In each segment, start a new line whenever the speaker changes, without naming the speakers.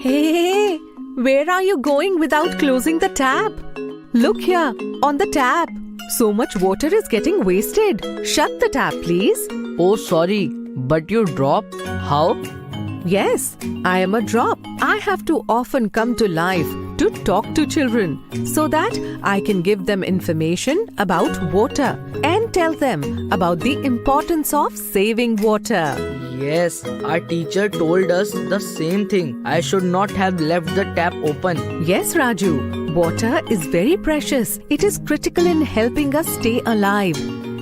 Hey, where are you going without closing the tap? Look here, on the tap. So much water is getting wasted. Shut the tap, please.
Oh, sorry, but you dropped? How?
Yes, I am a drop. I have to often come to life to talk to children so that I can give them information about water and tell them about the importance of saving water.
Yes, our teacher told us the same thing. I should not have left the tap open.
Yes, Raju, water is very precious. It is critical in helping us stay alive.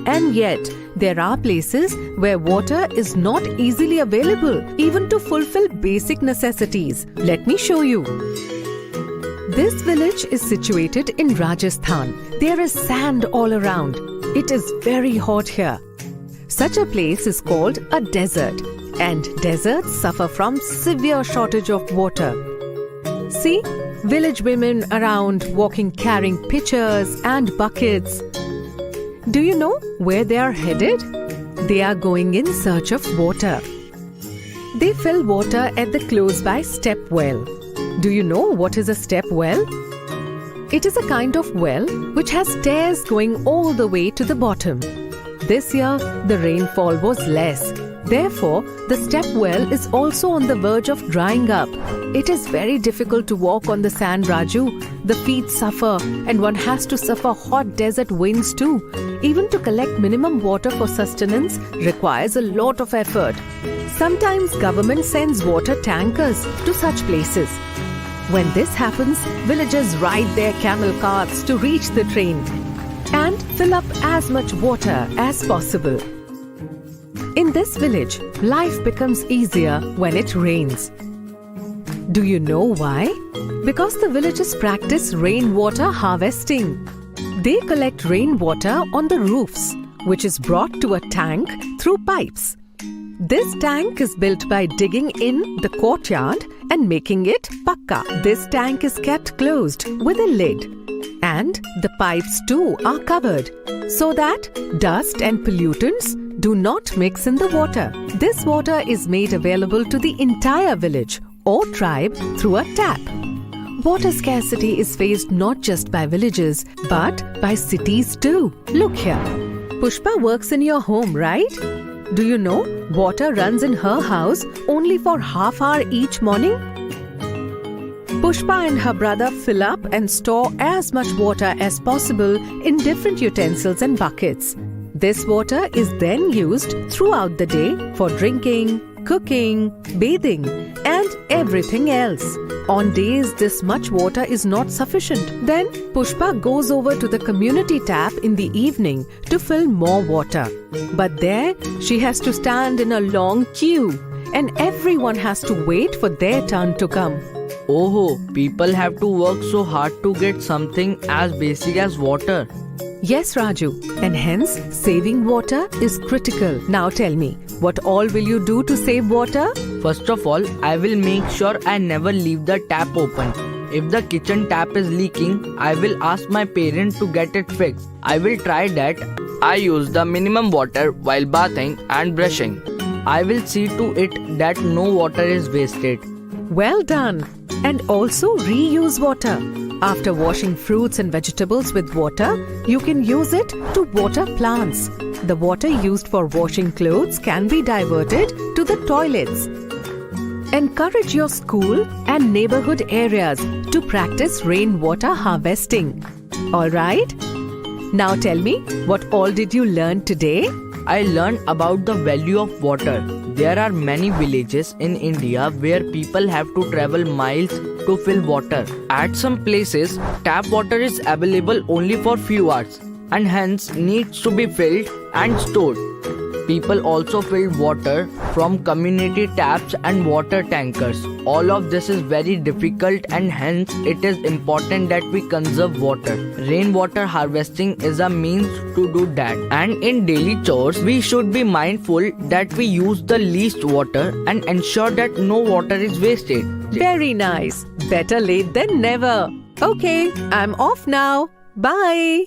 And yet, there are places where water is not easily available, even to fulfill basic necessities. Let me show you. This village is situated in Rajasthan. There is sand all around. It is very hot here. Such a place is called a desert, and deserts suffer from severe shortage of water. See, village women around walking carrying pitchers and buckets. Do you know where they are headed? They are going in search of water. They fill water at the close-by step well. Do you know what is a step well? It is a kind of well which has stairs going all the way to the bottom. This year, the rainfall was less. Therefore, the step well is also on the verge of drying up. It is very difficult to walk on the sand, Raju. The feet suffer and one has to suffer hot desert winds too. Even to collect minimum water for sustenance requires a lot of effort. Sometimes government sends water tankers to such places. When this happens, villagers ride their camel carts to reach the train and fill up as much water as possible. In this village, life becomes easier when it rains. Do you know why? Because the villagers practice rainwater harvesting. They collect rainwater on the roofs, which is brought to a tank through pipes. This tank is built by digging in the courtyard and making it pakka. This tank is kept closed with a lid, and the pipes too are covered so that dust and pollutants do not mix in the water. This water is made available to the entire village or tribe through a tap. Water scarcity is faced not just by villages but by cities too. Look here. Pushpa works in your home, right? Do you know water runs in her house only for half hour each morning? Pushpa and her brother fill up and store as much water as possible in different utensils and buckets. This water is then used throughout the day for drinking, cooking, bathing, and everything else. On days this much water is not sufficient, then Pushpa goes over to the community tap in the evening to fill more water. But there she has to stand in a long queue, and everyone has to wait for their turn to come.
Oh, people have to work so hard to get something as basic as water.
Yes, Raju, and hence saving water is critical. Now tell me, what all will you do to save water?
First of all, I will make sure I never leave the tap open. If the kitchen tap is leaking, I will ask my parent to get it fixed. I will try that. I use the minimum water while bathing and brushing. I will see to it that no water is wasted.
Well done. And also reuse water. After washing fruits and vegetables with water, you can use it to water plants. The water used for washing clothes can be diverted to the toilets. Encourage your school and neighborhood areas to practice rainwater harvesting. All right? Now tell me, what all did you learn today?
I learned about the value of water. There are many villages in India where people have to travel miles to fill water. At some places, tap water is available only for few hours and hence needs to be filled and stored. People also fill water from community taps and water tankers. All of this is very difficult and hence it is important that we conserve water. Rainwater harvesting is a means to do that. And in daily chores, we should be mindful that we use the least water and ensure that no water is wasted.
Very nice. Better late than never. Okay, I'm off now. Bye.